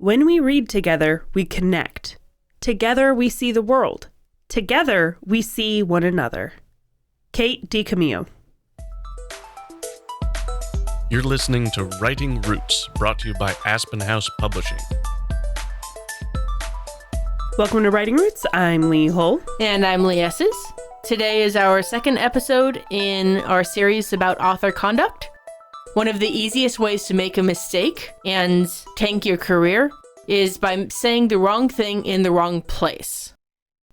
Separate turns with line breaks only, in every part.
When we read together, we connect. Together, we see the world. Together, we see one another. Kate DiCamillo.
You're listening to Writing Roots, brought to you by Aspen House Publishing.
Welcome to Writing Roots. I'm Lee Hull.
And I'm Lee Esses. Today is our second episode in our series about author conduct. One of the easiest ways to make a mistake and tank your career is by saying the wrong thing in the wrong place.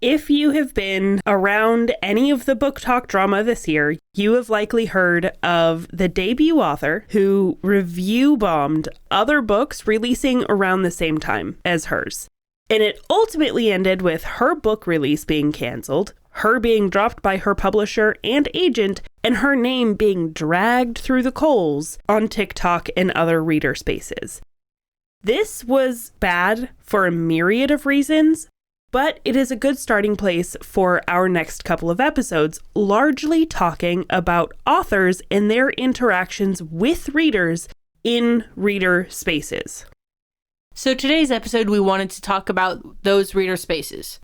If you have been around any of the BookTok drama this year, you have likely heard of the debut author who review bombed other books releasing around the same time as hers. And it ultimately ended with her book release being canceled, her being dropped by her publisher and agent, and her name being dragged through the coals on TikTok and other reader spaces. This was bad for a myriad of reasons, but it is a good starting place for our next couple of episodes, largely talking about authors and their interactions with readers in reader spaces.
So today's episode, we wanted to talk about those reader spaces.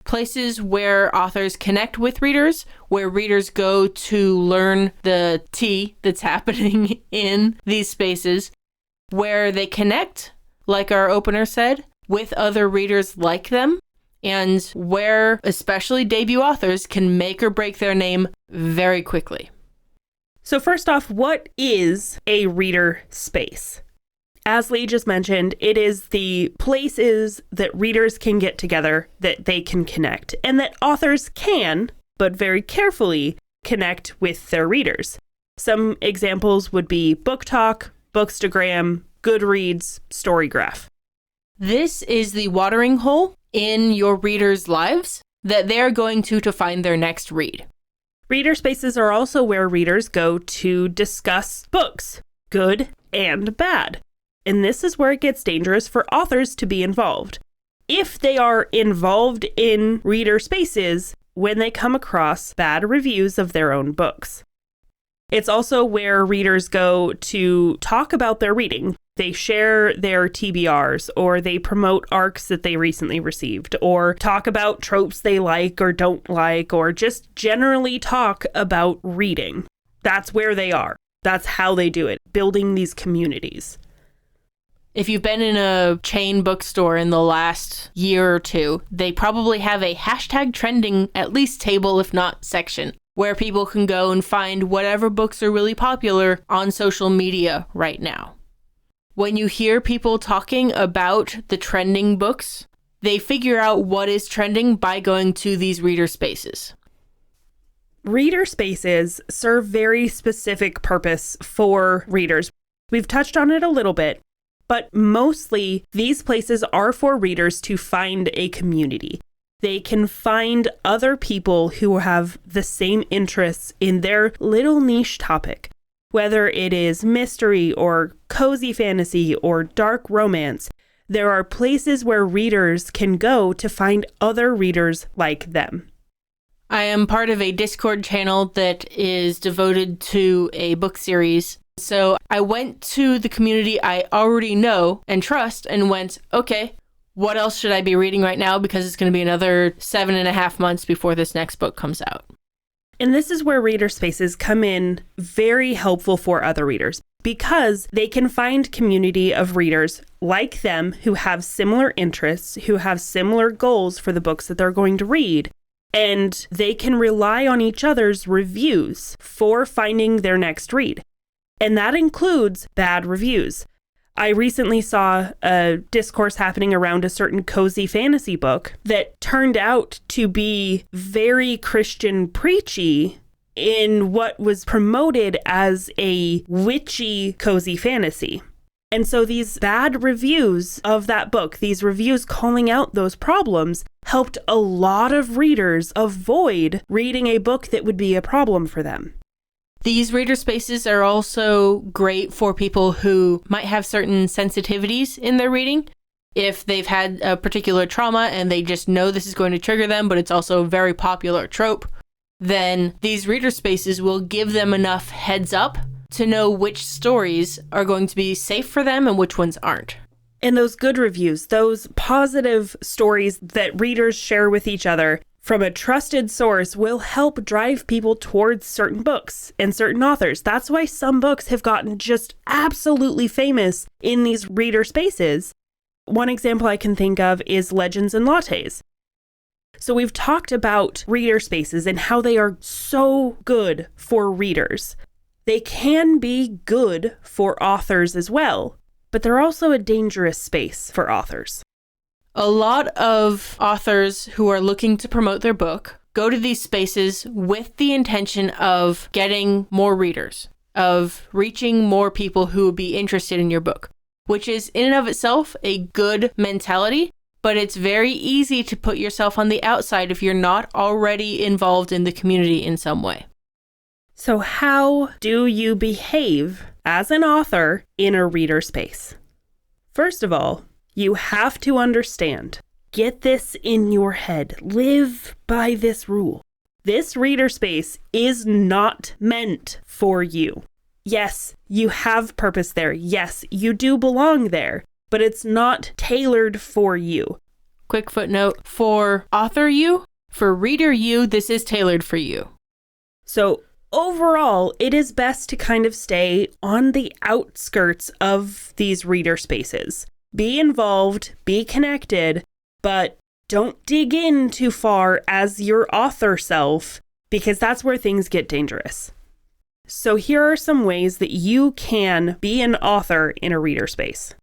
Places where authors connect with readers, where readers go to learn the tea that's happening in these spaces, where they connect, like our opener said, with other readers like them, and where especially debut authors can make or break their name very quickly.
So first off, what is a reader space? As Lee just mentioned, it is the places that readers can get together, that they can connect, and that authors can, but very carefully, connect with their readers. Some examples would be BookTok, Bookstagram, Goodreads, Storygraph.
This is the watering hole in your readers' lives that they're going to find their next read.
Reader spaces are also where readers go to discuss books, good and bad. And this is where it gets dangerous for authors to be involved. If they are involved in reader spaces when they come across bad reviews of their own books. It's also where readers go to talk about their reading. They share their TBRs, or they promote arcs that they recently received, or talk about tropes they like or don't like, or just generally talk about reading. That's where they are. That's how they do it, building these communities.
If you've been in a chain bookstore in the last year or two, they probably have a hashtag trending at least table, if not section, where people can go and find whatever books are really popular on social media right now. When you hear people talking about the trending books, they figure out what is trending by going to these reader spaces.
Reader spaces serve very specific purpose for readers. We've touched on it a little bit. But mostly, these places are for readers to find a community. They can find other people who have the same interests in their little niche topic, whether it is mystery or cozy fantasy or dark romance. There are places where readers can go to find other readers like them.
I am part of a Discord channel that is devoted to a book series. So I went to the community I already know and trust and went, okay, what else should I be reading right now? Because it's going to be another 7.5 months before this next book comes out.
And this is where reader spaces come in very helpful for other readers, because they can find community of readers like them who have similar interests, who have similar goals for the books that they're going to read. And they can rely on each other's reviews for finding their next read. And that includes bad reviews. I recently saw a discourse happening around a certain cozy fantasy book that turned out to be very Christian preachy in what was promoted as a witchy cozy fantasy. And so these bad reviews of that book, these reviews calling out those problems, helped a lot of readers avoid reading a book that would be a problem for them.
These reader spaces are also great for people who might have certain sensitivities in their reading. If they've had a particular trauma and they just know this is going to trigger them, but it's also a very popular trope, then these reader spaces will give them enough heads up to know which stories are going to be safe for them and which ones aren't.
And those good reviews, those positive stories that readers share with each other from a trusted source will help drive people towards certain books and certain authors. That's why some books have gotten just absolutely famous in these reader spaces. One example I can think of is Legends and Lattes. So we've talked about reader spaces and how they are so good for readers. They can be good for authors as well, but they're also a dangerous space for authors.
A lot of authors who are looking to promote their book go to these spaces with the intention of getting more readers, of reaching more people who would be interested in your book, which is in and of itself a good mentality, but it's very easy to put yourself on the outside if you're not already involved in the community in some way.
So how do you behave as an author in a reader space? First of all, you have to understand, get this in your head, live by this rule. This reader space is not meant for you. Yes, you have purpose there. Yes, you do belong there, but it's not tailored for you.
Quick footnote, for author you, for reader you, this is tailored for you.
So overall, it is best to kind of stay on the outskirts of these reader spaces. Be involved, be connected, but don't dig in too far as your author self, because that's where things get dangerous. So here are some ways that you can be an author in a reader space.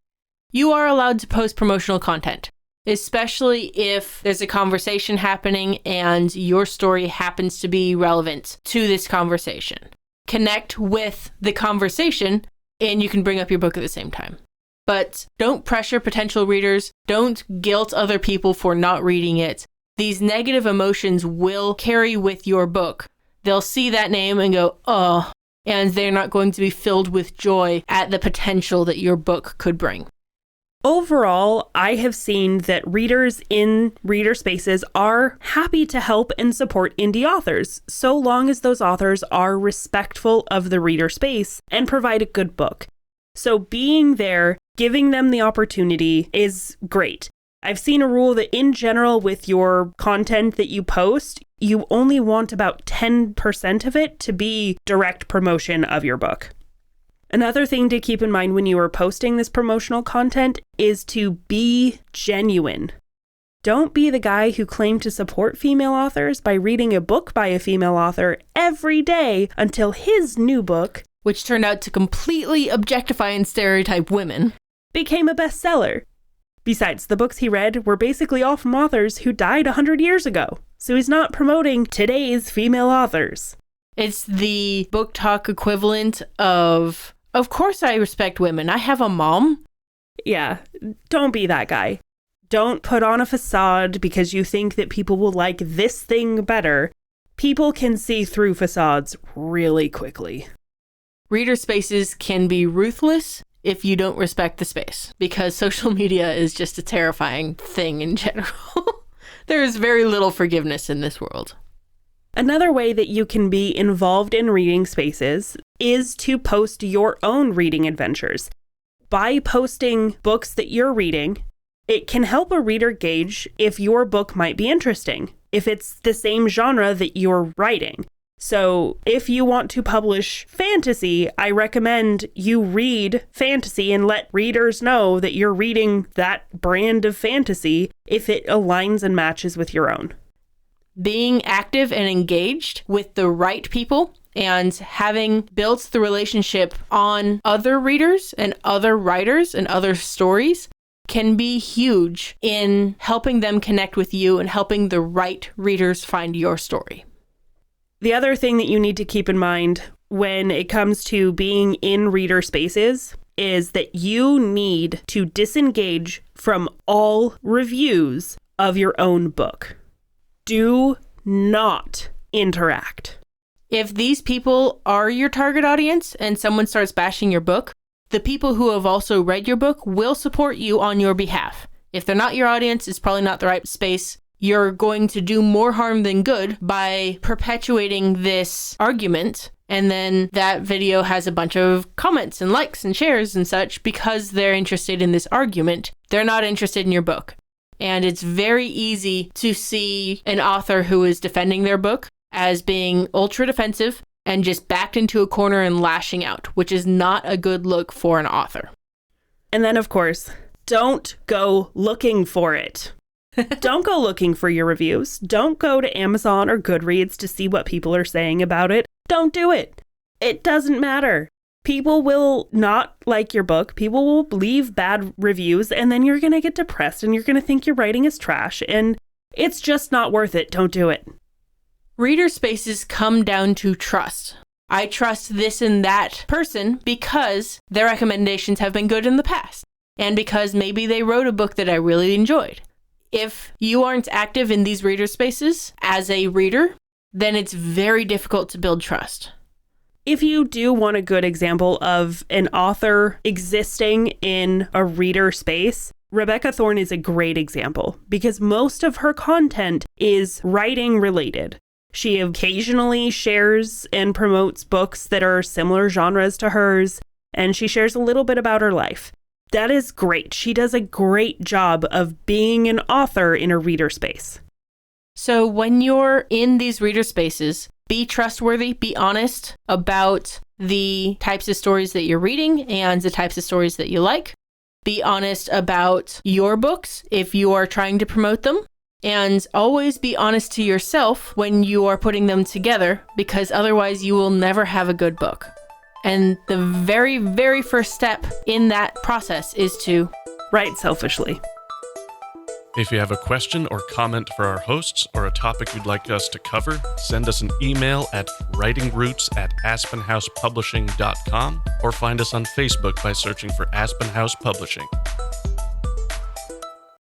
You are allowed to post promotional content, especially if there's a conversation happening and your story happens to be relevant to this conversation. Connect with the conversation and you can bring up your book at the same time. But don't pressure potential readers. Don't guilt other people for not reading it. These negative emotions will carry with your book. They'll see that name and go, oh, and they're not going to be filled with joy at the potential that your book could bring.
Overall, I have seen that readers in reader spaces are happy to help and support indie authors, so long as those authors are respectful of the reader space and provide a good book. So being there, giving them the opportunity is great. I've seen a rule that in general with your content that you post, you only want about 10% of it to be direct promotion of your book. Another thing to keep in mind when you are posting this promotional content is to be genuine. Don't be the guy who claimed to support female authors by reading a book by a female author every day until his new book,
which turned out to completely objectify and stereotype women,
became a bestseller. Besides, the books he read were basically all from authors who died 100 years ago, so he's not promoting today's female authors.
It's the BookTok equivalent of course I respect women, I have a mom.
Yeah, don't be that guy. Don't put on a facade because you think that people will like this thing better. People can see through facades really quickly.
Reader spaces can be ruthless if you don't respect the space, because social media is just a terrifying thing in general. There is very little forgiveness in this world.
Another way that you can be involved in reading spaces is to post your own reading adventures. By posting books that you're reading, it can help a reader gauge if your book might be interesting, if it's the same genre that you're writing. So if you want to publish fantasy, I recommend you read fantasy and let readers know that you're reading that brand of fantasy if it aligns and matches with your own.
Being active and engaged with the right people and having built the relationship on other readers and other writers and other stories can be huge in helping them connect with you and helping the right readers find your story.
The other thing that you need to keep in mind when it comes to being in reader spaces is that you need to disengage from all reviews of your own book. Do not interact.
If these people are your target audience and someone starts bashing your book, the people who have also read your book will support you on your behalf. If they're not your audience, it's probably not the right space. you're going to do more harm than good by perpetuating this argument. And then that video has a bunch of comments and likes and shares and such because they're interested in this argument. They're not interested in your book. And it's very easy to see an author who is defending their book as being ultra defensive and just backed into a corner and lashing out, which is not a good look for an author.
And then, of course, don't go looking for it. Don't go looking for your reviews. Don't go to Amazon or Goodreads to see what people are saying about it. Don't do it. It doesn't matter. People will not like your book. People will leave bad reviews, and then you're going to get depressed and you're going to think your writing is trash, and it's just not worth it. Don't do it.
Reader spaces come down to trust. I trust this and that person because their recommendations have been good in the past, and because maybe they wrote a book that I really enjoyed. If you aren't active in these reader spaces as a reader, then it's very difficult to build trust.
If you do want a good example of an author existing in a reader space, Rebecca Thorne is a great example because most of her content is writing related. She occasionally shares and promotes books that are similar genres to hers, and she shares a little bit about her life. That is great. She does a great job of being an author in a reader space.
So when you're in these reader spaces, be trustworthy, be honest about the types of stories that you're reading and the types of stories that you like. Be honest about your books if you are trying to promote them. And always be honest to yourself when you are putting them together, because otherwise you will never have a good book. And the very, very first step in that process is to
write selfishly.
If you have a question or comment for our hosts or a topic you'd like us to cover, send us an email at writingroots@aspenhousepublishing.com or find us on Facebook by searching for Aspen House Publishing.